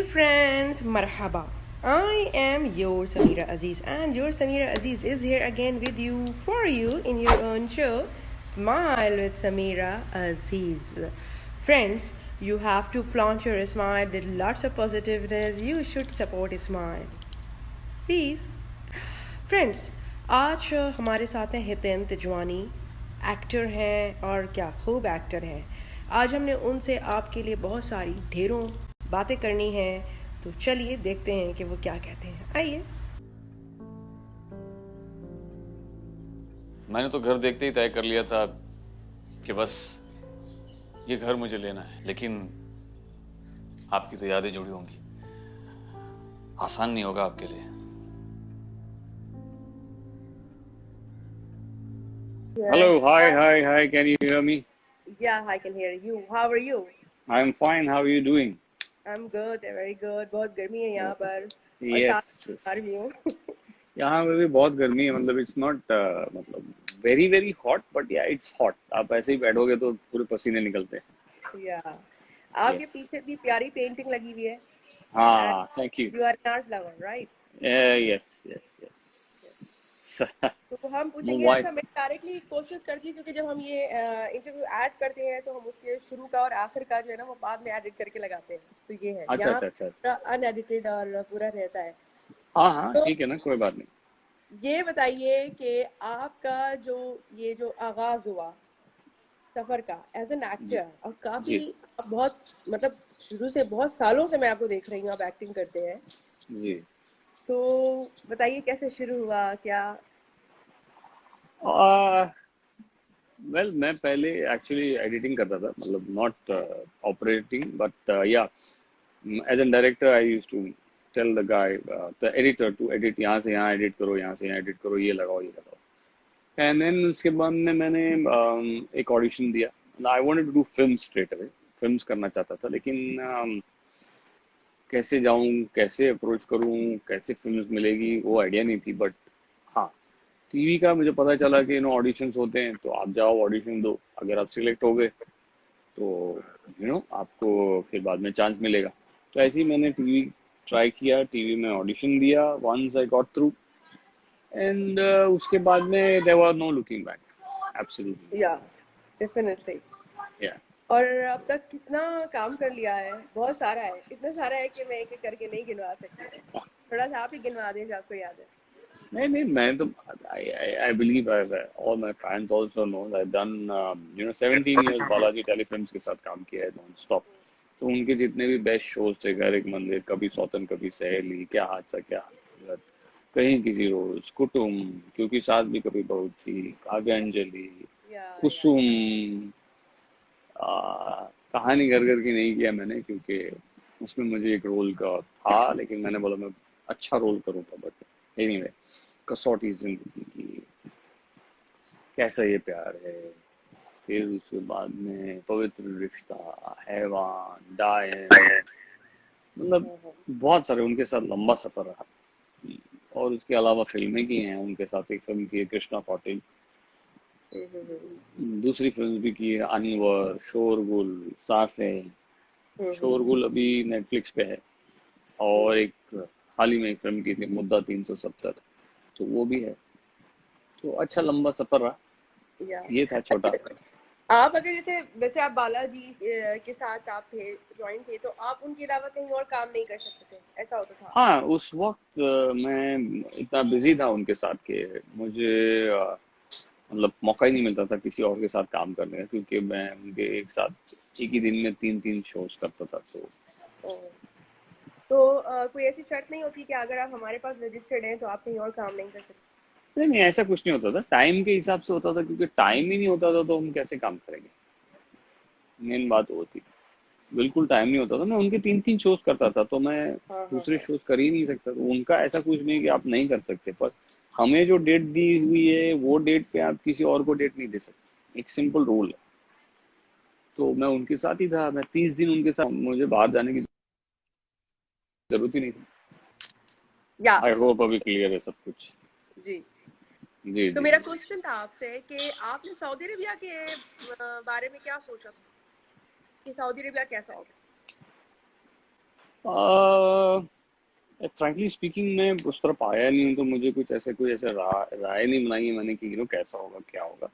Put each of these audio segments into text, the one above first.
friends, marhaba. I am your Samira Aziz, and your Samira Aziz is here again with you in your own show, Smile with Samira Aziz. Friends, you have to flaunt your smile with lots of positiveness. You should support Smile. Peace. Friends आज हमारे साथ हैं Hiten Tijwani actor हैं और क्या खूब actor हैं। आज हमने उनसे आपके लिए बहुत सारी ढेरों बातें करनी हैं, तो चलिए देखते हैं कि वो क्या कहते हैं। आइए। मैंने तो घर देखते ही तय कर लिया था कि बस ये घर मुझे लेना है, लेकिन आपकी तो यादें जुड़ी होंगी, आसान नहीं होगा आपके लिए। Hello, hi. Can you hear me? Yeah, I can hear you. How are you? I'm fine. How are you doing? I'm good, very good. बहुत गर्मी है यहाँ पर और Yes. साथ आ रही हूँ। यहाँ पे भी बहुत गर्मी है, मतलब इट्स नॉट मतलब वेरी वेरी हॉट, बट या इट्स हॉट। आप ऐसे ही बैठोगे तो पूरे पसीने निकलते हैं। या आपके Yes. पीछे इतनी प्यारी पेंटिंग लगी हुई है। हाँ, thank you. You are an art lover, right? Yes. तो हम पूछेंगे। Why? अच्छा, मैं डायरेक्टली कोशिश करती हूँ क्योंकि जब हम ये इंटरव्यू ऐड करते हैं तो हम उसके शुरू का और आखिर का जो है ना वो बाद में एडिट करके लगाते हैं। तो ये है यहाँ अच्छा। पूरा अनएडिटेड और पूरा रहता है। हाँ, तो ठीक है ना, कोई बात नहीं। ये बताइए कि आपका जो आगाज हुआ सफर का एज एन जी एक्टर, और काफी जी आप बहुत मतलब शुरू से बहुत सालों से मैं आपको देख रही हूँ आप एक्टिंग करते हैं, जी। तो बताइए कैसे शुरू हुआ क्या? वेल मैं पहले एक्चुअली एडिटिंग करता था, मतलब not operating, but yeah as an director I used to tell the guy, the editor, to edit, यहाँ से यहाँ एडिट करो, यहाँ से यहाँ एडिट करो, ये लगाओ। एंड देन उसके बाद में मैंने एक ऑडिशन दिया। I wanted to do film straight away, films करना चाहता था, लेकिन कैसे जाऊं, कैसे अप्रोच करूं, कैसे फिल्म्स मिलेगी वो आइडिया नहीं थी। बट हाँ, टीवी का मुझे पता चला कि ऑडिशंस होते हैं, तो आप जाओ ऑडिशन दो, अगर आप सिलेक्ट हो गए तो आपको फिर बाद में चांस मिलेगा। तो ऐसे ही मैंने टीवी ट्राई किया, टीवी में ऑडिशन दिया, once I got through, and उसके बाद में there was no looking back, absolutely. Yeah definitely. Yeah और अब तक कितना काम कर लिया है, बहुत सारा है, इतना सारा है कि मैं एक एक करके नहीं गिनवा सकती। थोड़ा सा आप ही गिनवा दें जो आपको याद है। नहीं, मैं तो I believe all my fans also know I done 17 years Balaji Telefilms के साथ काम किया है नॉन स्टॉप। तो उनके जितने भी बेस्ट शोज थे, घर एक मंदिर, कभी सौतन कभी सहेली, क्या हादसा क्या हादसा, कहीं किसी रोज, कुटुम, क्योंकि सास भी कभी बहू थी, काव्य अंजलि, या कुसुम, कहानी घर घर की नहीं किया मैंने, क्योंकि उसमें मुझे एक रोल का था, लेकिन मैंने बोला मैं अच्छा रोल करूँगा। बट एनीवे, कसौटी जिंदगी की, कैसा ये प्यार है, फिर उसके बाद में पवित्र रिश्ता, हैवान, डायन, मतलब बहुत सारे उनके साथ लंबा सफर रहा। और उसके अलावा फिल्में की हैं उनके साथ, एक फिल्म की है कृष्णा कौटिल्य, दूसरी फिल्म भी की है अनवर, शोरगुल, सांसें। शोरगुल अभी नेटफ्लिक्स पे है, और एक हाल ही में एक फिल्म की थी मुद्दा 370, तो वो भी है। तो अच्छा लंबा सफर रहा, या ये था छोटा। आप अगर जैसे वैसे आप बालाजी के साथ आप थे, ज्वाइन थे, तो आप उनके अलावा कहीं और काम नहीं कर सकते थे, ऐसा होता था? हाँ, उस वक्त मैं इतना बिजी था उनके साथ के मुझे मतलब मौका ही नहीं मिलता था किसी और के साथ काम करने का, क्योंकि मैं उनके एक साथ एक ही दिन में 3 शोज करता था। तो ओ, तो कोई ऐसी शर्त नहीं होती कि अगर आप हमारे पास रजिस्टर्ड हैं तो आप कहीं और काम नहीं कर सकते? नहीं, ऐसा कुछ नहीं होता था, टाइम के हिसाब से होता था, क्योंकि टाइम ही नहीं होता था तो हम कैसे काम करेंगे। मेन बात वो थी, बिल्कुल टाइम नहीं होता था। मैं उनके 3 शोज करता था, तो मैं दूसरे हाँ। शोज कर ही नहीं सकता। तो उनका ऐसा कुछ नहीं कि आप नहीं कर सकते, पर हमें जो डेट दी हुई है वो डेट पे आप किसी और को डेट नहीं दे सकते, एक सिंपल रूल है। तो मैं उनके साथ ही था, मैं 30 दिन उनके साथ, मुझे बाहर जाने की जरूरत ही नहीं थी। या आई होप अभी क्लियर है सब कुछ। जी। जी तो जी मेरा जी। क्वेश्चन था आपसे कि आपने सऊदी अरेबिया के बारे में क्या सोचा था कि सऊदी अरेबिया कैसा होगा? फ्रैंकली स्पीकिंग मैं उस तरफ आया नहीं हूँ, तो मुझे कोई ऐसे राय नहीं बनाई है मैंने कि कैसा होगा क्या होगा।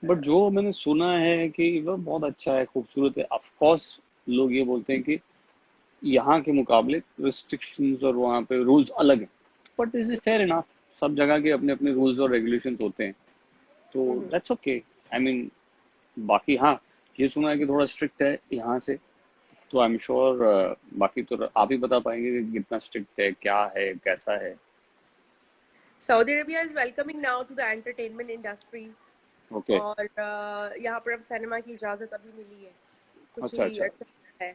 बट जो मैंने सुना है कि वह बहुत अच्छा है, खूबसूरत है। ऑफ कोर्स लोग ये बोलते हैं कि यहाँ के मुकाबले रिस्ट्रिक्शंस और वहाँ पे रूल्स अलग हैं, बट इज फेयर इनफ। सब जगह के अपने अपने रूल्स और रेगुलेशंस होते हैं, तो दैट्स ओके। आई मीन, बाकी हाँ, ये सुना है कि थोड़ा स्ट्रिक्ट है यहाँ से, तो आई एम श्योर बाकी तो आप ही बता पाएंगे कि कितना स्ट्रिक्ट है, क्या है, कैसा है। Saudi Arabia is welcoming now to the entertainment industry. Okay. और यहाँ पर अब सिनेमा की इजाज़त अभी मिली है, कुछ अच्छा ही अच्छा। अर्सा है।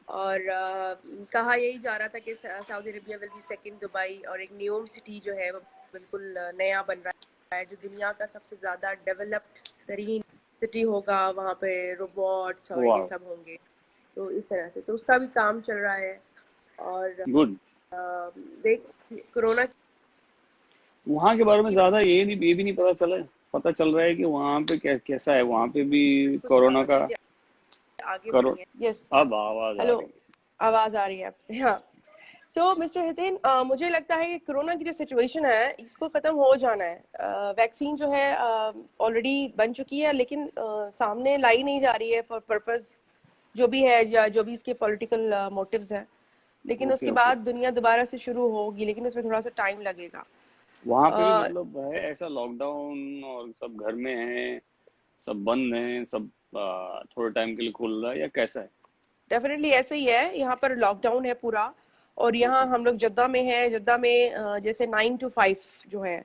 और कहा यही जा रहा था कि Saudi Arabia will be second Dubai, और एक न्यूम सिटी जो है वो बिल्कुल नया बन रहा है, जो दुनिया का सबसे ज़्यादा डेवलप्ड तरीन सिटी होगा। वहाँ पे रोबोट्स और ये वाह, सब होंगे, तो इस तरह से तो उसका भी काम चल रहा है। और गुड। देख, कोरोना वहाँ के बारे में की ज्यादा ये भी नहीं पता चल रहा है कि वहाँ पे कैसा है, वहाँ पे भी कुछ कोरोना का चीज़ें आगे करो। बढ़ी हैं। यस, अब आवाज आ हेलो, रही है। आवाज़ आ रही है आपकी? हाँ। सो मिस्टर हितेन, मुझे लगता है कि कोरोना की जो सिचुएशन है इसको ख़त्म हो जाना है। वैक्सीन जो है ऑलरेडी बन चुकी है, लेकिन सामने लाई नहीं जा रही है फॉर पर्पस जो भी है, या जो भी इसके पॉलिटिकल मोटिव्स हैं। लेकिन ओके उसके ओके। बाद दुनिया दोबारा से शुरू होगी, लेकिन उसमें थोड़ा सा टाइम लगेगा। वहाँ पे भी मतलब है ऐसा लॉकडाउन और सब घर में हैं, सब बंद हैं, सब थोड़े टाइम के लिए खुल रहा है या कैसा है? डेफिनेटली ऐसे ही है, यहाँ पर लॉकडाउन है पूरा। और यहाँ ओके। हम लोग जद्दा में हैं। जद्दा में जैसे 9 to 5 जो है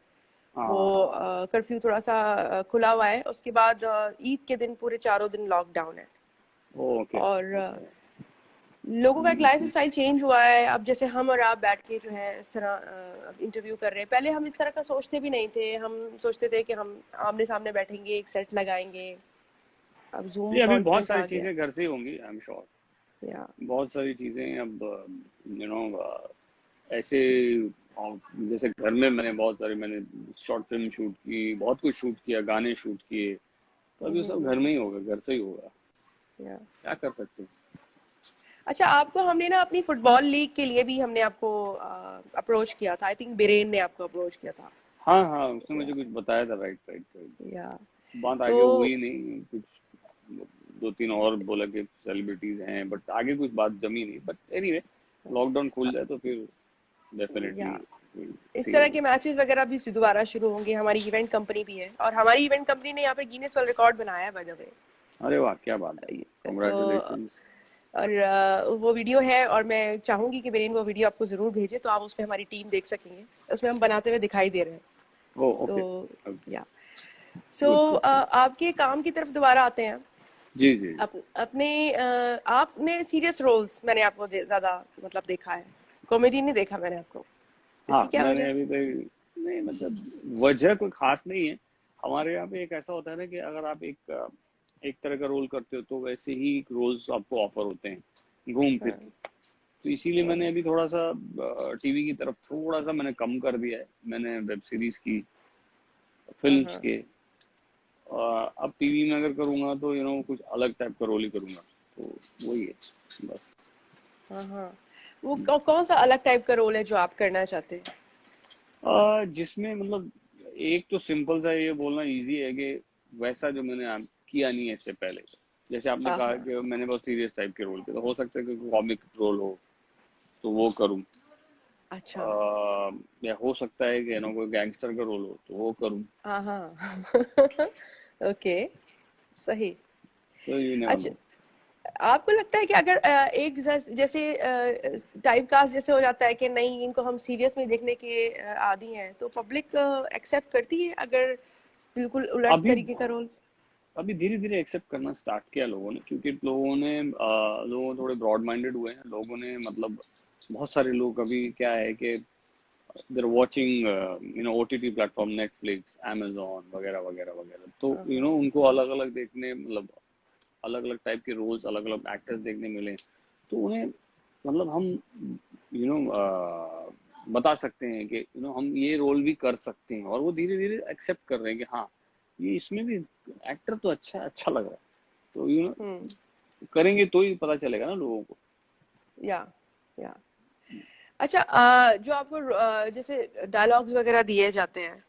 वो हाँ। कर्फ्यू थोड़ा सा खुला हुआ है। उसके बाद ईद के दिन पूरे 4 दिन लॉकडाउन है। ओके और ओके। लोगों का एक लाइफ स्टाइल चेंज हुआ है। अब जैसे हम और आप बैठ के जो है इस तरह इंटरव्यू कर रहे हैं, पहले हम इस तरह का सोचते भी नहीं थे। हम सोचते थे कि हम आमने सामने बैठेंगे, एक सेट लगाएंगे। अब जूम जी, अभी बहुत कॉन्फ्रेंस सारी आ गया। चीजें घर से ही होंगी, आई एम श्योर। या बहुत सारी चीजें अब यू नो ऐसे जैसे घर में मैंने शॉर्ट फिल्म शूट की, बहुत कुछ शूट किया, गाने शूट किए, तो अभी वो सब घर में ही होगा, घर से ही होगा। या क्या कर सकते हैं। अच्छा, आपको हमने ना अपनी फुटबॉल लीग के लिए भी हमने आपको अप्रोच किया था। आई थिंक बिरेन ने आपको अप्रोच किया था। हाँ हाँ, उसने या मुझे कुछ बताया था। Right right right. या बात तो आगे हुई नहीं कुछ, दो तीन और बोला कि सेलिब्रिटीज हैं, बट आगे कुछ बात जमी नहीं। बट एनीवे, लॉकडाउन खुल जाए तो फिर डेफिनेटली या इस सी। तरह के मैचेस वगैरह भी दोबारा शुरू होंगे। हमारी इवेंट कंपनी भी है, और हमारी इवेंट कंपनी ने यहाँ पे गिनीज वर्ल्ड रिकॉर्ड बनाया है बाय द वे। अरे वाह, क्या बात है, तो कॉन्ग्रेचुलेशन। और वो वीडियो है, और मैं चाहूंगी कि बिरेन वो वीडियो आपको जरूर भेजे, तो आप उसमें हमारी टीम देख सकेंगे। उसमें हम बनाते हुए दिखाई दे रहे हैं। ओ तो ओके। या सो गुड गुड गुड। आपके काम की तरफ दोबारा आते हैं। जी जी। अपने आपने सीरियस रोल्स मैंने आपको ज्यादा मतलब देखा है, कॉमेडी नहीं देखा मैंने आपको। इसकी हाँ, क्या मैंने वजह? अभी तक नहीं, मतलब वजह कोई खास नहीं है। हमारे यहाँ पे एक ऐसा होता है ना कि अगर आप एक तरह का रोल करते हो तो वैसे ही रोल्स आपको ऑफर होते हैं घूम फिर के। तो इसीलिए मैंने अभी थोड़ा सा टीवी की तरफ थोड़ा सा मैंने कम कर दिया है। मैंने वेब सीरीज की, फिल्म्स के, अब टीवी में अगर करूँगा तो कुछ अलग टाइप का रोल ही करूँगा। तो वही है बस। हाँ हाँ, वो कौन सा अलग टाइप का रोल है जो आप करना चाहते हैं? जिसमें मतलब एक तो सिंपल सा ये बोलना इजी है कि वैसा जो मैंने किया नहीं है इससे पहले। जैसे आपने हाँ कहा हाँ। कि मैंने बहुत सीरियस टाइप के रोल किए, तो हो सकता है कि कॉमिक रोल हो तो वो करूँ। अच्छा। या हो सकता है कि कोई गैंगस्टर का रोल हो तो वो करूँ। हाँ हाँ। ओके, सही। तो यू नेवर अच्छा, नो। आपको लगता है कि अगर एक जैसे टाइप कास्ट जैसे हो जाता है कि नहीं, इनको हम सीरियस में देखने के आदी हैं, तो पब्लिक एक्सेप्ट करती है अगर बिल्कुल उलट अभी तरीके का रोल? अभी धीरे धीरे एक्सेप्ट करना स्टार्ट किया लोगों ने, क्योंकि लोग थोड़े ब्रॉड माइंडेड हुए हैं लोगों ने। मतलब बहुत सारे लोग अभी क्या है कि they're watching OTT platform, Netflix, amazon वगैरह वगैरह वगैरह। तो उनको अलग अलग देखने, मतलब अलग अलग टाइप के रोल्स, अलग अलग एक्टर्स देखने मिले, तो उन्हें मतलब हम यू नो बता सकते हैं कि हम ये रोल भी कर सकते हैं, और वो धीरे धीरे एक्सेप्ट कर रहे हैं कि हाँ, ये इसमें भी एक्टर तो अच्छा लग रहा है। तो हम्म। करेंगे तो ही पता चलेगा ना लोगों को। या या अच्छा, जो आपको जैसे डायलॉग्स वगैरह दिए जाते हैं,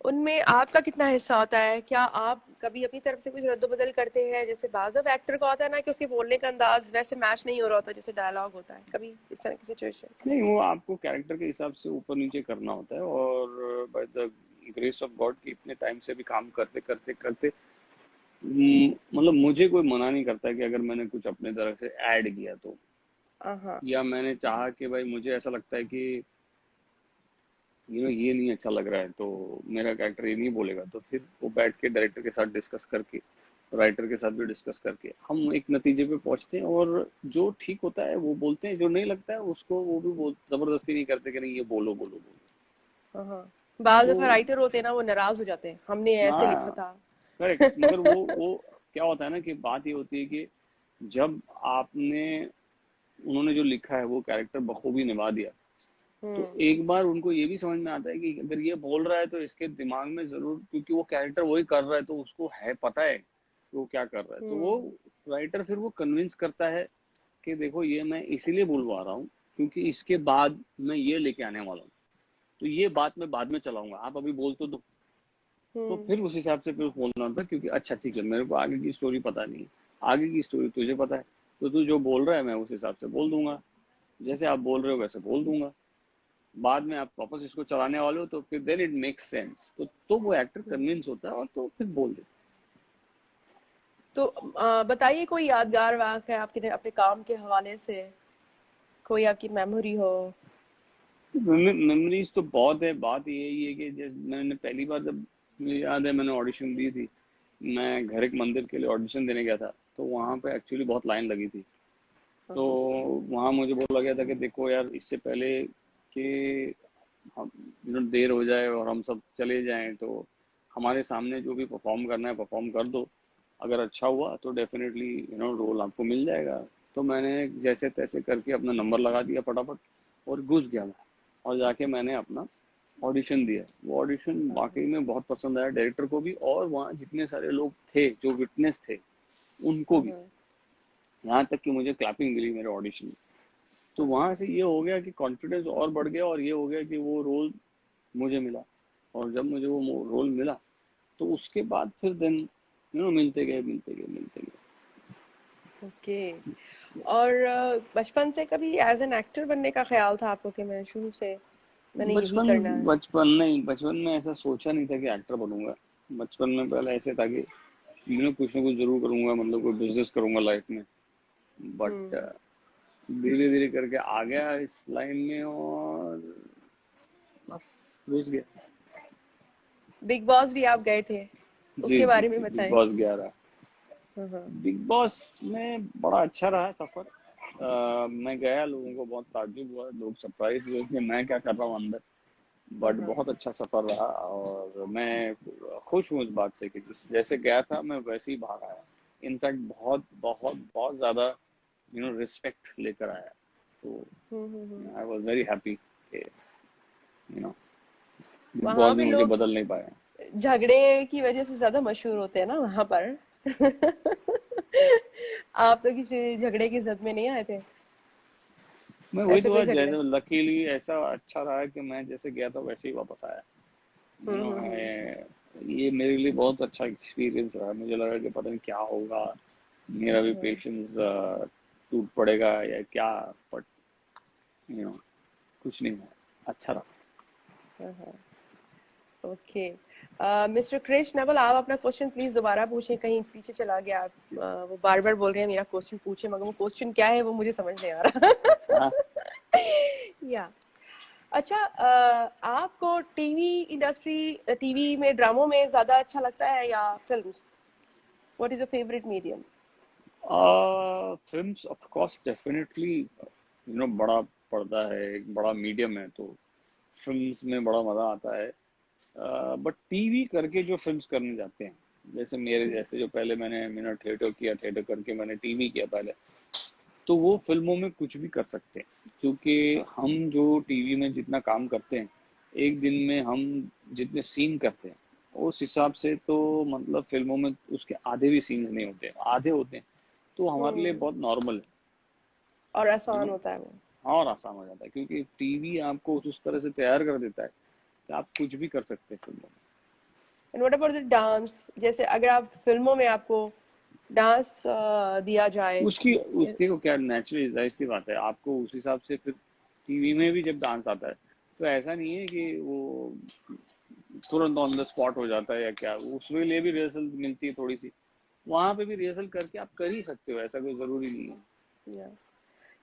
उनमें आपका कितना हिस्सा होता है? क्या आप कभी अपनी तरफ से कुछ रद्द-बदल करते हैं? जैसे बाज़ ऑफ एक्टर को आता है ना कि उसके बोलने का अंदाज वैसे मैच नहीं हो रहा होता जैसे डायलॉग होता है, कभी इस तरह की सिचुएशन? नहीं, वो आपको कैरेक्टर के हिसाब से ऊपर नीचे करना होता है, और by the grace of God कि इतने टाइम से भी काम करते करते करते मतलब मुझे कोई मना नहीं करता है कि अगर मैंने कुछ अपने तरफ से ऐड किया तो, हाँ। या मैंने चाहा कि भाई मुझे ऐसा लगता है कि ये नहीं अच्छा लग रहा है तो मेरा कैरेक्टर ये नहीं बोलेगा, तो फिर वो बैठ के डायरेक्टर के साथ डिस्कस करके, राइटर के साथ भी डिस्कस करके हम एक नतीजे पे पहुंचते हैं, और जो ठीक होता है वो बोलते हैं, जो नहीं लगता है उसको वो भी बोल, जबरदस्ती नहीं करते कि नहीं ये बोलो बोलो बोलो। हाँ, बाज़ तो दफ़ा राइटर होते हैं ना, वो नाराज़ हो जाते हैं, हमने ऐसे लिखा हाँ, था। करेक्ट, मगर वो क्या होता है ना कि बात ये होती है कि जब आपने उन्होंने जो लिखा है वो कैरेक्टर बखूबी निभा दिया, तो हम्म। एक बार उनको ये भी समझ में आता है कि अगर ये बोल रहा है तो इसके दिमाग में जरूर, क्योंकि वो कैरेक्टर वही कर रहा है तो उसको है पता है कि वो क्या कर रहा है, तो वो हम्म। राइटर फिर वो कन्विंस करता है कि देखो ये मैं इसीलिए बुलवा रहा हूँ क्योंकि इसके बाद मैं ये लेके आने वाला हूँ, तो ये बात मैं बाद में चलाऊंगा, आप अभी बोल तो दो। तो हम्म। फिर उस हिसाब से फिर बोलना होता है, क्योंकि अच्छा ठीक है मेरे को आगे की स्टोरी पता नहीं है, आगे की स्टोरी तुझे पता है, तो तू जो बोल रहा है मैं उस हिसाब से बोल दूंगा, जैसे आप बोल रहे हो वैसे बोल दूंगा, बाद में आप वापस इसको चलाने वाले हो तो फिर देन इट मेक्स सेंस, तो वो एक्टर कन्विंस होता है और तो फिर बोल देता तो बताइए कोई यादगार वाक़या आपके अपने काम के हवाले से, कोई आपकी मेमोरी हो? है। मेमोरीज तो बहुत है, बात यही है कि जैसे मैंने पहली बार जब, मुझे याद है मैंने ऑडिशन दी थी, मैं घर एक मंदिर के लिए ऑडिशन देने गया था, तो वहाँ पे एक्चुअली बहुत लाइन लगी थी, तो हाँ। वहाँ मुझे बोला गया था कि देखो यार इससे पहले कि हम देर हो जाए और हम सब चले जाएं, तो हमारे सामने जो भी परफॉर्म करना है परफॉर्म कर दो, अगर अच्छा हुआ तो डेफिनेटली रोल आपको मिल जाएगा। तो मैंने जैसे तैसे करके अपना नंबर लगा दिया फटाफट और घुस गया मैं, और जाके मैंने अपना ऑडिशन दिया। वो ऑडिशन वाकई में बहुत पसंद आया डायरेक्टर को भी, और वहाँ जितने सारे लोग थे जो विटनेस थे उनको भी, हाँ। यहाँ तक कि मुझे क्लैपिंग मिली मेरे ऑडिशन में। तो वहां से ये हो गया कि कॉन्फिडेंस और बढ़ गया, और ये हो गया कि वो रोल मुझे मिला, और जब मुझे वो रोल मिला तो उसके बाद फिर देन मिलते गए मिलते गए मिलते गए। ओके। और बचपन से कभी एज एन एक्टर बनने का ख्याल था आपको कि मैं शुरू से मैंने यही बचपन करना है? बचपन नहीं, बचपन में ऐसा सोचा नहीं था कि एक्टर बनूंगा। बचपन में पहले ऐसे था कि कुछ ना कुछ जरूर करूंगा, मतलब कोई बिजनेस करूंगा लाइफ में, बट हम्म। धीरे धीरे करके आ गया इस लाइन में, और बस घुस गया। बिग बॉस भी आप गए थे, जी उसके जी बारे में जी, बिग बताएं। बॉस 11। हाँ हाँ। बिग बॉस में बड़ा अच्छा रहा सफर। मैं गया, लोगों को बहुत ताज्जुब हुआ, लोग सरप्राइज हुए कि मैं क्या कर रहा हूँ अंदर, हाँ बट हाँ। बहुत अच्छा सफर रहा, और मैं खुश हूँ इस बात से कि जैसे गया था मैं वैसे ही बाहर आया। इनफैक्ट बहुत बहुत बहुत ज्यादा रिस्पेक्ट लेकर आया, तो हम्म। आई वॉज वेरी हैप्पी कि यू नो बिग वहां बॉस भी भी मुझे लोग बदल नहीं पाया। झगड़े की वजह से ज्यादा मशहूर होते हैं ना वहां पर। आप तो किसी झगड़े की जद में नहीं आए थे? मैं वही ऐसे तो कोई बात, झगड़े? जैसे लकीली ऐसा अच्छा रहा कि मैं जैसे गया था वैसे ही वापस आया। हम्म। ये मेरे लिए बहुत अच्छा एक्सपीरियंस रहा। मुझे लगा कि पता नहीं क्या होगा, मेरा भी हाँ पेशेंस टूट पड़ेगा या क्या, बट यू नो कुछ नहीं हुआ, अच्छा रहा। हाँ हाँ। ओके। मिस्टर क्रिश नवल, आप अपना क्वेश्चन प्लीज दोबारा पूछें, कहीं पीछे चला गया आप। वो बार बार बोल रहे हैं मेरा क्वेश्चन पूछे, मगर वो क्वेश्चन क्या है वो मुझे समझ नहीं आ रहा। हाँ, या अच्छा, आपको टीवी इंडस्ट्री, टीवी में ड्रामों में ज्यादा अच्छा लगता है या films? What is your favourite medium? Films of course definitely, बड़ा पर्दा है, एक बड़ा मीडियम है, तो फिल्म्स में बड़ा मजा आता है। बट टीवी करके जो फिल्म्स करने जाते हैं, जैसे मेरे जैसे जो पहले मैंने थिएटर किया, थिएटर करके मैंने टीवी किया पहले, तो वो फिल्मों में कुछ भी कर सकते हैं, क्योंकि हम जो टीवी में जितना काम करते हैं एक दिन में, हम जितने सीन करते हैं उस हिसाब से तो मतलब फिल्मों में उसके आधे भी सीन्स नहीं होते, आधे होते हैं, तो हमारे लिए हम्म। बहुत नॉर्मल और है। आसान होता है वो? और आसान हो जाता है, क्योंकि टीवी आपको उस तरह से तैयार कर देता है कि आप कुछ भी कर सकते हैं फिल्मों में। And what about the dance, जैसे अगर आप फिल्मों में आपको डांस दिया जाए। उसकी उसकी को क्या, नेचुरली जाहिर सी बात है, आपको उस हिसाब से फिर टीवी में भी जब डांस आता है तो ऐसा नहीं है कि वो तुरंत ऑन द स्पॉट हो जाता है या क्या, उसके लिए भी रिहर्सल मिलती है थोड़ी सी, वहां पे भी रिहर्सल करके आप कर ही सकते हो, ऐसा कोई जरूरी नहीं है। या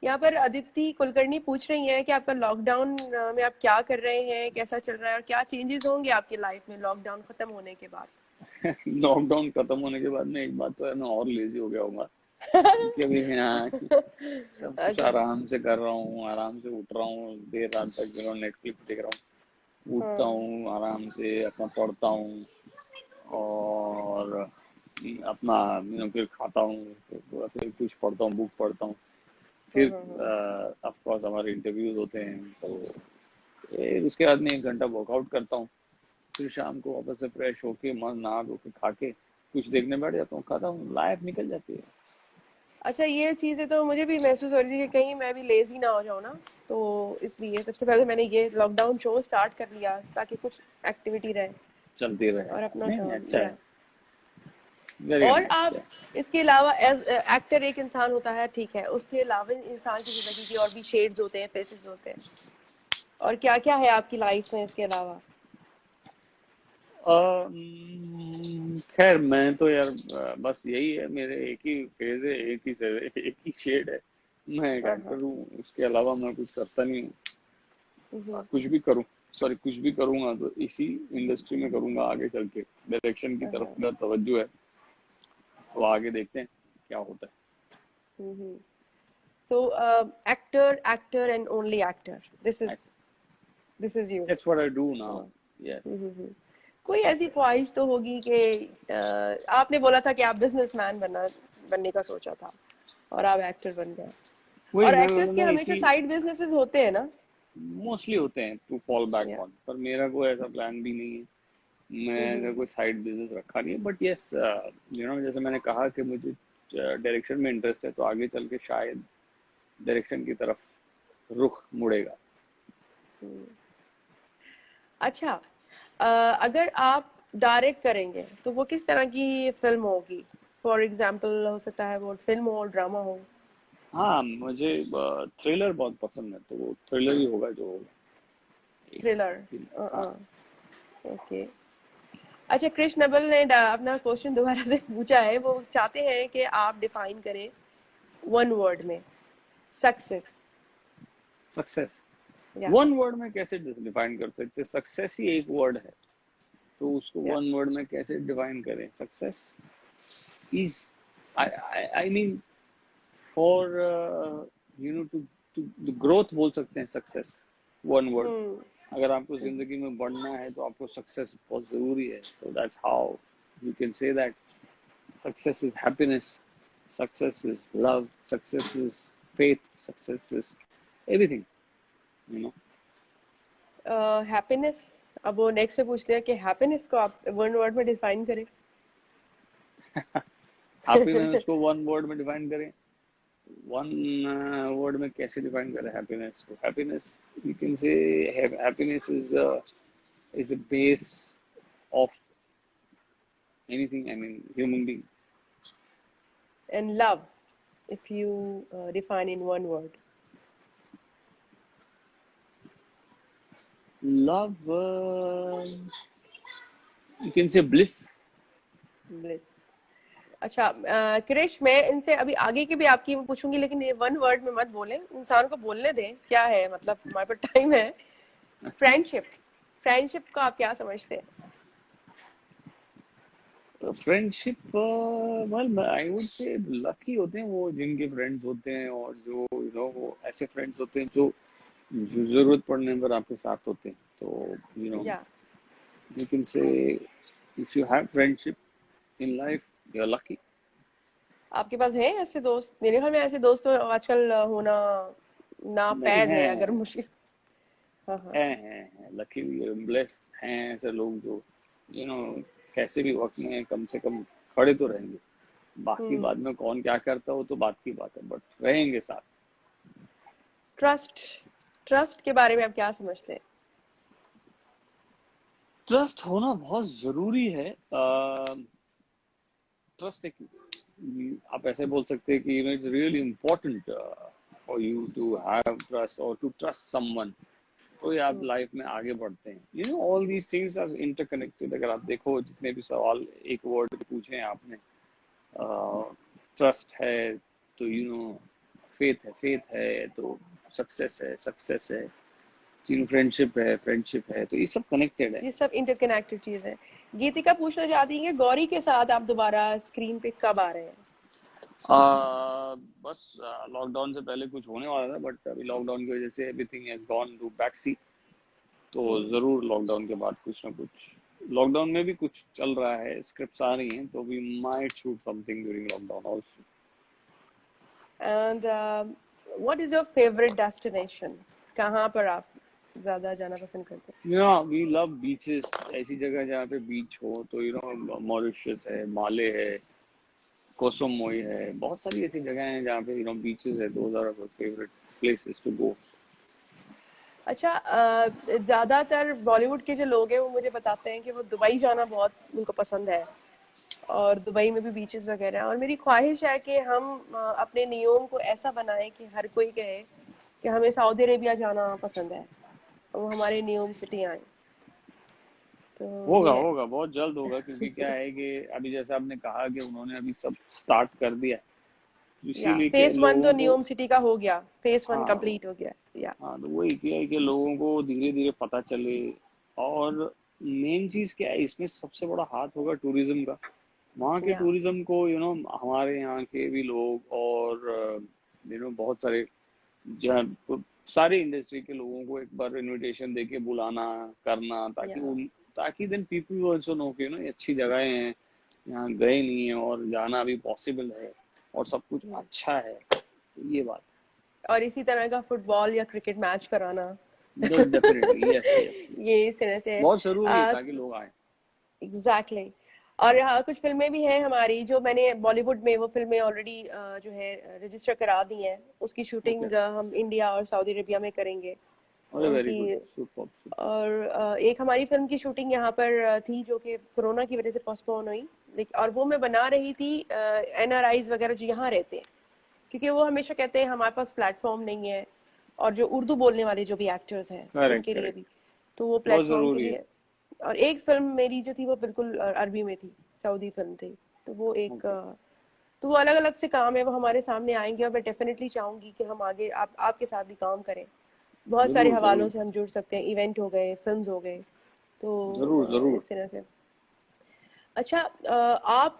यहाँ पर अदिति कुलकर्णी पूछ रही हैं कि आपका लॉकडाउन में आप क्या कर रहे हैं, कैसा चल रहा है, और क्या चेंजेस होंगे आपकी लाइफ में लॉकडाउन खत्म होने के बाद। लॉकडाउन खत्म होने के बाद में एक बात तो है, मैं और लेजी हो गया हूँ, क्योंकि अभी मैं यहाँ सब कुछ अच्छा। आराम से कर रहा हूँ, आराम से उठ रहा हूँ, देर रात तक नेटफ्लिक्स देख रहा हूँ, उठता हाँ। हूँ आराम से, अपना पढ़ता हूँ और अपना फिर खाता हूँ, फिर कुछ पढ़ता हूँ, बुक पढ़ता हूँ, हाँ, फिर हाँ, हाँ। ऑफ कोर्स हमारे इंटरव्यूज होते हैं, तो फिर उसके बाद में 1 घंटा वर्कआउट करता हूँ, फिर शाम को वापस से फ्रेश होके मस्त नहा धो के खा के कुछ देखने बैठ जाता हूँ, खाता हूँ, लाइफ निकल जाती है। अच्छा, ये चीजें तो मुझे भी महसूस हो रही थी कि कहीं मैं भी लेजी ना हो जाऊँ ना, तो इसलिए सबसे पहले मैंने ये लॉकडाउन शो स्टार्ट कर लिया ताकि कुछ एक्टिविटी रहे चलती रहे, और अपना नहीं काम। अच्छा है, या वेरी और नाइस। आप इसके अलावा एज एक्टर एक इंसान होता है, ठीक है, उसके अलावा इंसान की जिंदगी की और भी शेड्स होते हैं, फेसेस होते हैं, और क्या क्या है आपकी लाइफ में इसके अलावा। खैर मैं तो यार बस यही है, मेरे एक ही फेज है, एक ही शेड है, मैं एक हाँ, हाँ। एक्टर हूँ, उसके अलावा मैं कुछ करता नहीं हूँ। हम्म। कुछ भी करूँ, सॉरी कुछ भी करूँगा तो इसी इंडस्ट्री में करूँगा आगे चल के, डायरेक्शन की हाँ, तरफ हाँ। मेरा तवज्जो है, तो आगे देखते हैं क्या होता है। हम्म। So, actor, actor, and only actor. This is you. That's what I do now. हाँ। यस। कोई ऐसी ख्वाहिश तो होगी कि आपने बोला था कि आप बिजनेसमैन बनने का सोचा था और आप एक्टर बन गए। वही और मैं एक्टर्स के मैं हमेशा इसी साइड बिजनेसेस होते हैं ना। मोस्टली होते हैं टू फॉल बैक या। ऑन, पर मेरा कोई ऐसा प्लान भी नहीं है, मैंने कोई साइड बिजनेस रखा नहीं है, बट यस जैसे मैंने कहा कि मुझे डायरेक्शन में इंटरेस्ट है, तो आगे चल के शायद डायरेक्शन की तरफ रुख मुड़ेगा। अच्छा, अगर आप डायरेक्ट करेंगे तो वो किस तरह की फिल्म होगी। फॉर एग्जाम्पल हो सकता है वो फिल्म हो, ड्रामा हो। हाँ, मुझे थ्रिलर बहुत पसंद है, तो वो थ्रिलर ही होगा जो होगा। थ्रिलर। हाँ। ओके। अच्छा, कृष्ण नबल ने अपना क्वेश्चन दोबारा से पूछा है, वो चाहते हैं कि आप डिफाइन करें वन वर्ड में सक्सेस। सक्सेस या। वन वर्ड में कैसे डिफाइन कर सकते, सक्सेस ही एक वर्ड है, तो उसको या। वन वर्ड में कैसे डिफाइन करें। Success is, I mean, for to growth बोल सकते हैं सक्सेस, वन वर्ड। हम्म। अगर आपको जिंदगी में बढ़ना है तो आपको सक्सेस बहुत जरूरी है, तो that's how you can say that success is happiness, success is love, success is faith, success is everything, you know. Happiness. अब वो नेक्स्ट में पूछते हैं कि हैप्पीनेस को आप वन वर्ड में डिफाइन करें। हैप्पीनेस को वन वर्ड में डिफाइन करें, वन वर्ड में कैसे डिफाइन करें हैप्पीनेस को। हैप्पीनेस, यू कैन से happiness is the base of anything, I mean human being. And love, if you define in one word. Love, you can say bliss. Bliss. अच्छा, क्रिश, मैं इनसे अभी आगे की भी आपकी पूछूंगी, लेकिन ये वन वर्ड में मत बोलें, इंसान को बोलने दें, क्या है मतलब, हमारे पास टाइम है। फ्रेंडशिप। फ्रेंडशिप को आप क्या समझते हैं। Friendship, well I would say lucky होते हैं वो जिनके फ्रेंड्स होते हैं, और जो वो ऐसे फ्रेंड्स होते हैं जो जो जरूरत पड़ने पर आपके साथ होते हैं, तो yeah. You can say if you have friendship in life you are lucky. आपके पास हैं ऐसे दोस्त। मेरे ख्याल में ऐसे दोस्त तो आजकल होना नहीं नापैद है, है, अगर मुश्किल। हाँ, हाँ, हाँ। है लकी, ब्लेस्ड हैं ऐसे लोग जो यू नो कैसे भी वक्त में कम से कम खड़े तो रहेंगे, बाकी बाद हम्म। में कौन क्या करता हो तो बात की बात है, बट रहेंगे साथ। ट्रस्ट, ट्रस्ट के बारे में आप क्या समझते हैं? ट्रस्ट होना बहुत जरूरी है। ट्रस्ट एक, आप ऐसे बोल सकते हैं कि it's really important for you to have trust और टू ट्रस्ट समवन, तो ही आप लाइफ में आगे बढ़ते हैं। All these things are interconnected. अगर आप देखो जितने भी सवाल एक वर्ड पूछे हैं आपने, ट्रस्ट है तो फेथ है तो सक्सेस है, फ्रेंडशिप है, तो ये सब कनेक्टेड है। ये सब इंटरकनेक्टेड चीज है। गीतिका पूछना चाहती है कि गौरी के साथ आप दोबारा स्क्रीन पे कब आ रहे हैं? बस लॉकडाउन से पहले कुछ होने वाला था, बट अभी लॉकडाउन की वजह से everything has gone to back seat. तो जरूर लॉकडाउन के बाद कुछ ना कुछ, लॉकडाउन में भी कुछ चल रहा है, स्क्रिप्ट्स आ रही हैं, तो we might shoot something during lockdown also. And what is your favourite destination? कहाँ पर आप ज्यादा जाना पसंद करते हैं? We love beaches. ऐसी जगह जहाँ पे बीच हो, तो मॉरिशस है, माले है, कोसोमोई है, बहुत सारी ऐसी जगह हैं जहाँ पे बीचेस है। Those are our favourite places to go. अच्छा, ज्यादातर बॉलीवुड के जो लोग हैं वो मुझे बताते हैं कि वो दुबई जाना बहुत उनको पसंद है, और दुबई में भी बीचेस वगैरह हैं। और मेरी ख्वाहिश है कि हम अपने नियम को ऐसा बनाएं कि हर कोई कहे कि हमें सऊदी अरेबिया जाना पसंद है, वो हमारे नियम सिटी आए। तो होगा ये है। होगा बहुत जल्द होगा, क्योंकि क्या है कि अभी जैसा आपने कहा कि उन्होंने अभी सब स्टार्ट कर दिया है, तो या इसीलिए कि फेज 1 तो लोगों को, नियम सिटी का हो गया, फेज 1 हाँ कंप्लीट हो गया। या हाँ, तो वही किया है कि लोगों को धीरे धीरे पता चले। और मेन चीज क्या है इसमें, सबसे बड़ा हाथ होगा टूरिज्म का। वहाँ के या टूरिज्म को हमारे यहाँ के भी लोग और बहुत सारे जहाँ सारे इंडस्ट्री के लोगों को एक बार इनविटेशन देके बुलाना करना, या ताकि देन पीपल ऑल्सो नो कि ये अच्छी जगहें हैं, यहाँ गए नहीं है और जाना भी पॉसिबल है और सब कुछ अच्छा है, तो ये बात। और इसी तरह का फुटबॉल या क्रिकेट मैच कराना डेफिनेटली, यस यस, ये इस तरह से बहुत जरूरी है है। ताकि लोग आए। Exactly exactly. और हाँ, कुछ फिल्में भी हैं हमारी जो मैंने बॉलीवुड में वो फिल्में ऑलरेडी जो है रजिस्टर करा दी हैं। उसकी ओके, शूटिंग हम इंडिया और सऊदी अरेबिया में करेंगे अरे वेरी उनकी। Good, super super. और एक हमारी फिल्म की शूटिंग यहाँ पर थी जो कि कोरोना की वजह से पोस्टपोन हुई, लेकिन और वो मैं बना रही थी एनआरआईज वगैरह जो यहाँ रहते हैं, क्योंकि वो हमेशा कहते हैं हमारे पास प्लेटफॉर्म नहीं है, और जो उर्दू बोलने वाले जो भी एक्टर्स हैं करेक्ट उनके लिए करेक्ट, भी, तो वो बहुत प्लेटफॉर्म के जरूरी है। लिए। और एक फिल्म मेरी जो थी वो बिल्कुल अरबी में थी, सऊदी फिल्म थी। तो वो एक ओके, तो वो अलग अलग से काम है, वो हमारे सामने आएंगे, और मैं डेफिनेटली चाहूंगी कि हम आगे आपके साथ भी काम करें। बहुत सारे जरूर हवालों जरूर से हम जुड़ सकते हैं, इवेंट हो गए, फिल्म्स हो गए, तो जरूर जरूर। इस तरह से। अच्छा, आप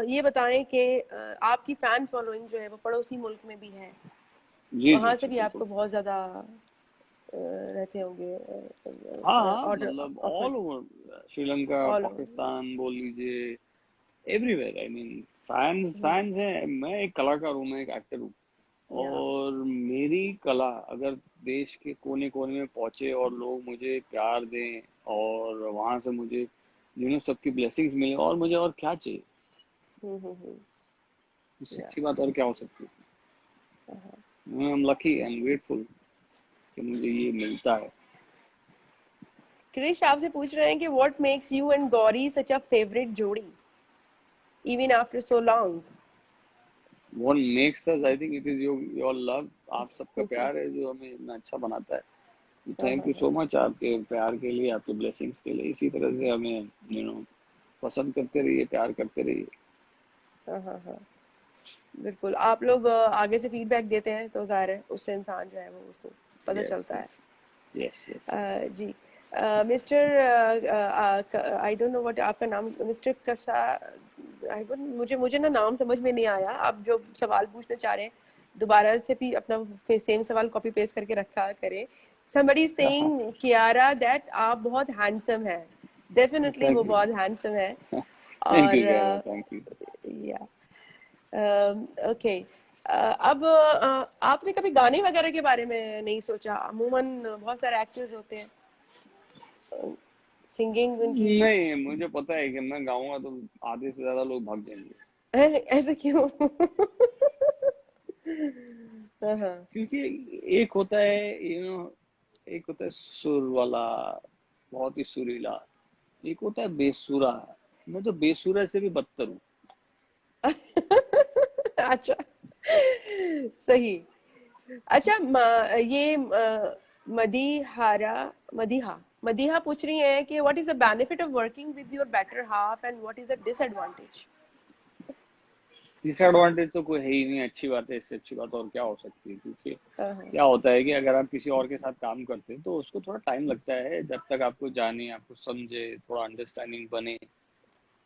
ये बताएं कि आपकी फैन फॉलोइंग जो है वो पड़ोसी मुल्क में भी है, जी जी वहां से जी भी बिल्कुल। आपको बहुत ज्यादा रहते होंगे हाँ हाँ, ऑर्डर, मतलब all offers over Sri Lanka, all over? Pakistan बोल लीजिए, everywhere. I mean fans hmm, fans हैं। मैं एक कलाकार हूँ, मैं एक एक्टर हूँ, या और मेरी कला अगर देश के कोने कोने में पहुंचे और लोग मुझे प्यार दें और वहां से मुझे सबकी ब्लेसिंग्स मिले, और मुझे और क्या चाहिए, इससे या अच्छी बात और क्या हो सकती है। I am lucky and grateful कि मुझे ये मिलता है। क्रिश आपसे पूछ रहे हैं कि what makes you and Gauri such a favourite जोड़ी even after so long? What makes us, I think it is your love, आप सबका प्यार है जो हमें इतना अच्छा बनाता है। थैंक यू सो मच आपके प्यार के लिए, आपके ब्लेसिंग्स के लिए। इसी तरह से हमें पसंद करते रहिए, प्यार करते रहिए। हाँ हाँ हाँ, बिल्कुल। आप लोग आगे से फीडबैक देते हैं तो जाहिर है उससे इंसान जो है वो उसको पता यस चलता है। Yes yes yes yes. जी, mister, I don't know what आपका नाम, मिस्टर कसा, आई डोंट, मुझे मुझे ना नाम समझ में नहीं आया। आप जो सवाल पूछना चाह रहे हैं दोबारा से भी अपना सेम सवाल कॉपी पेस्ट करके रखा करें। somebody saying कियारा दैट आप बहुत हैंडसम हैं, डेफिनेटली थैंक वो यू, बहुत हैंडसम है। थैंक यू और कह रहा, थैंक यू। या ओके, अब आपने कभी गाने वगैरह के बारे में नहीं सोचा? अमूमन बहुत सारे एक्टर्स होते हैं, सिंगिंग उनकी नहीं, मुझे पता है कि मैं गाऊंगा तो आधे से ज्यादा लोग भाग जाएंगे। ऐसे क्यों? हाँ। क्योंकि एक होता है एक होता है सुर वाला, बहुत ही सुरीला, एक होता है बेसुरा। मैं तो बेसुरा से भी बदतर हूँ। अच्छा, सही। अच्छा, ये मदीहा पूछ रही है कि what is the benefit of working with your better half and what is the disadvantage. Disadvantage तो कोई है ही नहीं, अच्छी बात है, इससे अच्छी बात और क्या हो सकती है। क्योंकि हाँ हाँ। क्या होता है कि अगर आप किसी और के साथ काम करते हैं तो उसको थोड़ा टाइम लगता है जब तक आपको जाने, आपको समझे, थोड़ा अंडरस्टैंडिंग बने,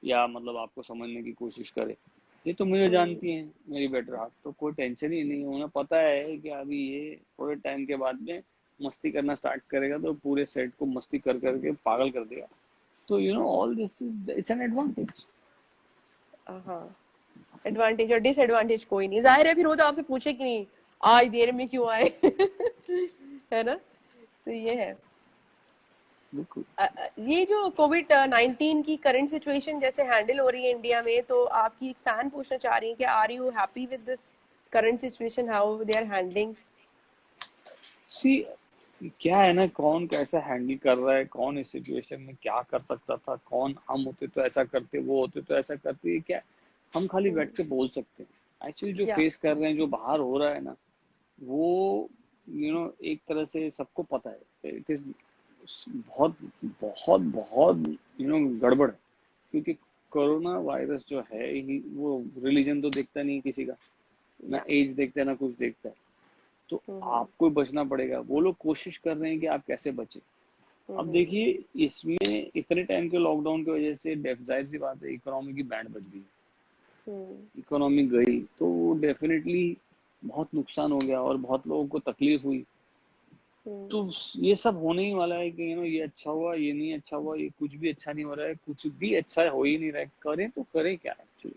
या मतलब आपको समझने की कोशिश करे। ये तो मुझे जानती हैं मेरी बेटर हाफ, तो कोई टेंशन ही नहीं है। उन्हें पता है कि अभी ये थोड़े टाइम के बाद में मस्ती करना स्टार्ट करेगा तो पूरे सेट को मस्ती कर करके पागल कर देगा। तो all this is it's an advantage. हाँ, एडवांटेज और डिसएडवांटेज कोई नहीं, जाहिर है फिर वो तो आपसे पूछे कि नहीं आज देर में क्यों आए। है ना, तो ये है। बिल्कुल। ये जो कोविड-19 की करंट सिचुएशन जैसे हैंडल हो रही है इंडिया में, तो आपकी एक फैन पूछना चाह रही है कि are you happy with this current situation, how they are handling. See, क्या है ना, कौन कैसा हैंडल कर रहा है, कौन इस सिचुएशन में क्या कर सकता था, कौन हम होते तो ऐसा करते, वो होते तो ऐसा करते, ये क्या हम खाली बैठ के बोल सकते हैं। एक्चुअली जो या फेस कर रहे हैं, जो बाहर हो रहा है ना, वो एक तरह से सबको पता है इट इज बहुत बहुत बहुत गड़बड़ है। क्योंकि कोरोना वायरस जो है ही, वो रिलीजन तो देखता नहीं किसी का, ना या एज देखता है, ना कुछ देखता है। तो आपको बचना पड़ेगा। वो लोग कोशिश कर रहे हैं कि आप कैसे बचे। अब देखिए, इसमें इतने टाइम के लॉकडाउन की वजह से जाहिर सी बात है इकोनॉमी की बैंड बज गई, इकोनॉमी गई, तो डेफिनेटली बहुत नुकसान हो गया और बहुत लोगों को तकलीफ हुई। तो ये सब होने ही वाला है कि ये अच्छा हुआ, ये नहीं अच्छा हुआ, ये कुछ भी अच्छा नहीं हो रहा है, कुछ भी अच्छा हो ही नहीं रहा है। करें तो करें क्या एक्चुअली।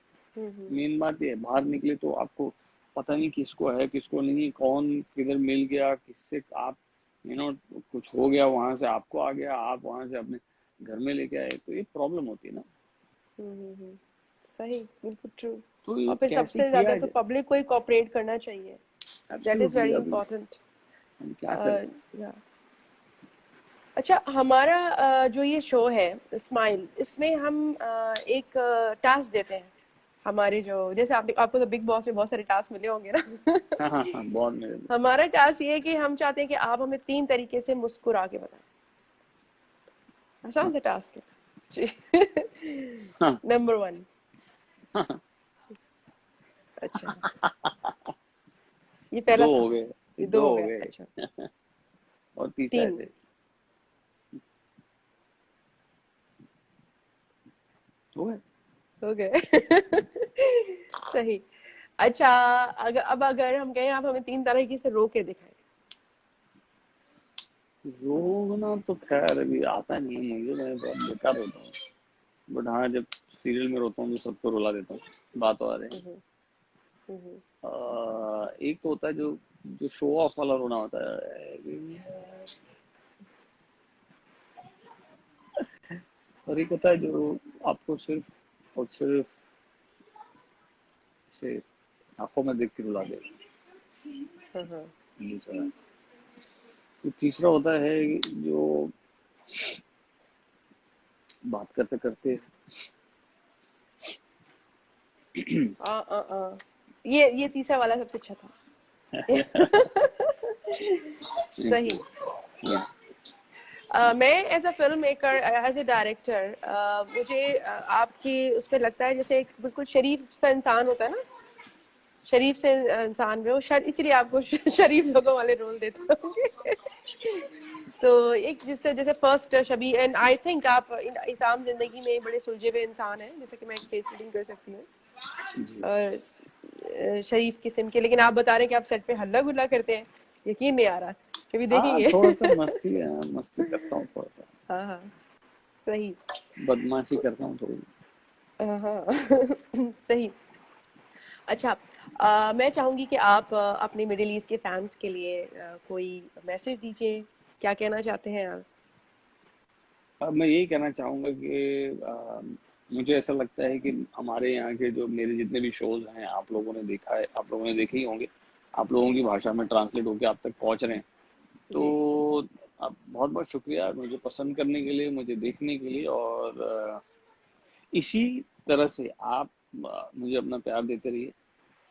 मेन बात ये है, बाहर निकले तो आपको पता नहीं किसको है किसको नहीं, कौन किधर मिल गया, किससे आप कुछ हो गया, वहां से आपको आ गया, आप वहां से अपने घर में लेके आए, तो ये प्रॉब्लम होती है ना। सही, बिल्कुल ट्रू। तो और ये फिर कैसे सबसे ज्यादा किया तो जाए। पब्लिक को ही कोऑपरेट करना चाहिए, दैट इज एब्सोल्युटली। वेरी अभी इंपॉर्टेंट। हम क्या करें। या अच्छा, हमारा जो ये शो है स्माइल, इसमें हम एक टास्क देते हैं हमारे जो, जैसे आपको तो बिग बॉस में बहुत सारे टास्क मिले होंगे ना। हाँ हाँ हाँ, बहुत मेरे। हमारा टास्क ये है कि हम चाहते हैं कि आप हमें 3 तरीके से मुस्कुरा के बताएं। आसान हाँ सा टास्क है जी। हाँ नंबर 1। हाँ। अच्छा, ये पहला दो था। हो गए, ये 2 दो हो हो गया। गए। अच्छा, और तीसरा 3 है, हो गए। हो गए। सही। अच्छा, अगर हम कहें आप हमें 3 तरीके से रो के दिखाएं। रोना तो खैर अभी आता नहीं है मुझे, मैं बहुत बेकार रोता हूँ। बट हाँ, जब सीरियल में रोता हूँ तो सबको रुला देता हूँ। बात आ रहे हैं। हम्म, हम्म, एक तो होता है जो जो शो ऑफ वाला रोना होता है, और एक होता है जो आपको सिर्फ और सिर्फ से आंखों में देख के रुला दे। हाँ। दूसरा, तो तीसरा होता है जो बात करते करते ये तीसरा वाला सबसे अच्छा था। सही। या मैं as a film maker, as a director, मुझे आपकी उसमें लगता है जैसे एक बिल्कुल शरीफ सा इंसान होता है ना, शरीफ से इंसान में वो शायद इसीलिए आपको शरीफ लोगों वाले रोल देते होंगे। तो एक जिससे जैसे फर्स्ट शबी, एंड आई थिंक आप इस आम जिंदगी में बड़े सुलझे हुए इंसान हैं, जैसे कि मैं एक फेस रीडिंग कर सकती हूँ। जी। और शरीफ किस्म के, लेकिन आप बता रहे हैं कि आप सेट पे हल्ला गुल्ला करते हैं, यकीन नहीं आ रहा, कभी हाँ, देखेंगे। थोड़ा सा मस्ती है, मस्ती करता हूँ थोड़ा सा, हाँ हाँ, सही। बदमाशी करता हूँ थोड़ी। हाँ। सही। अच्छा, मैं चाहूंगी कि आप अपने मिडिल ईस्ट के फैंस के लिए कोई मैसेज दीजिए, क्या कहना चाहते हैं आप। अब मैं यही कहना चाहूँगा कि मुझे ऐसा लगता है कि हमारे यहाँ के जो मेरे जितने भी शोज हैं, आप लोगों ने देखा है, आप लोगों ने देखे ही होंगे। आप लोगों की भाषा में ट्रांसलेट होकर आप तक पहुंच रहे हैं। जी तो आप बहुत बहुत शुक्रिया मुझे पसंद करने के लिए, मुझे देखने के लिए, और इसी तरह से आप मुझे अपना प्यार देते रहिए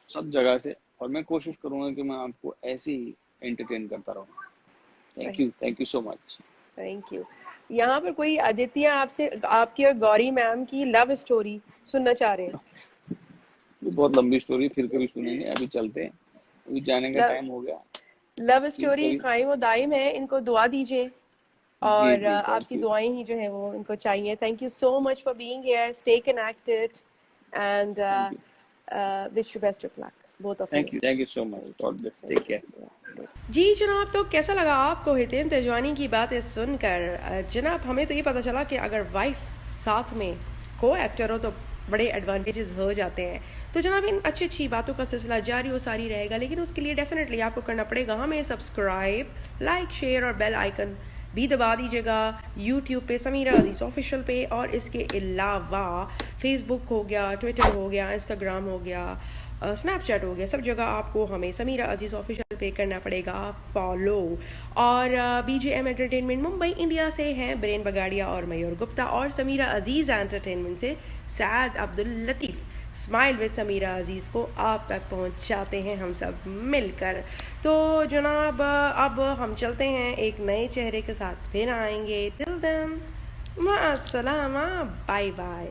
सब जगह से, और मैं कोशिश करूंगा कि मैं आपको ऐसे ही एंटरटेन करता रहूँ। सही। Thank you so much. Thank you. यहाँ पर कोई आदित्य आपसे आपकी और गौरी मैम की लव स्टोरी सुनना चाह रहे हैं। ये बहुत लंबी स्टोरी, फिर कभी सुनेंगे, अभी चलते हैं, अभी जाने का लव टाइम हो गया। लव फिर स्टोरी कभी, कायम और दायम है, इनको दुआ दीजिए जी और जी, थैंक आपकी यू। दुआएं ही जो है वो इनको चाहिए। Thank you so much for being here, stay connected and thank you. Wish you best of luck both of you. Thank you so much. Thank you. God bless. Take thank care. You जी जनाब। तो कैसा लगा आपको हितेन तेजवानी की बातें सुनकर? जनाब हमें तो ये पता चला कि अगर वाइफ साथ में को एक्टर हो तो बड़े एडवांटेजेस हो जाते हैं। तो जनाब इन अच्छी अच्छी बातों का सिलसिला जारी और सारी रहेगा, लेकिन उसके लिए डेफिनेटली आपको करना पड़ेगा हमें सब्सक्राइब, लाइक, शेयर और बेल आइकन भी दबा दीजिएगा यूट्यूब पे समीरा अजीज़ ऑफिशियल पे, और इसके अलावा फेसबुक हो गया, ट्विटर हो गया, इंस्टाग्राम हो गया, स्नैपचैट हो गया, सब जगह आपको हमें समीरा अजीज़ ऑफिशियल पे करना पड़ेगा फॉलो। और BJM एंटरटेनमेंट मुंबई इंडिया से हैं ब्रेन बगाड़िया और मयूर गुप्ता, और समीरा अजीज़ एंटरटेनमेंट से सैद अब्दुल लतीफ़। स्माइल विद समीरा अजीज़ को आप तक पहुंचाते हैं हम सब मिलकर। तो जनाब अब हम चलते हैं, एक नए चेहरे के साथ फिर आएंगे। टिल देन माअस्सलामा, बाय बाय।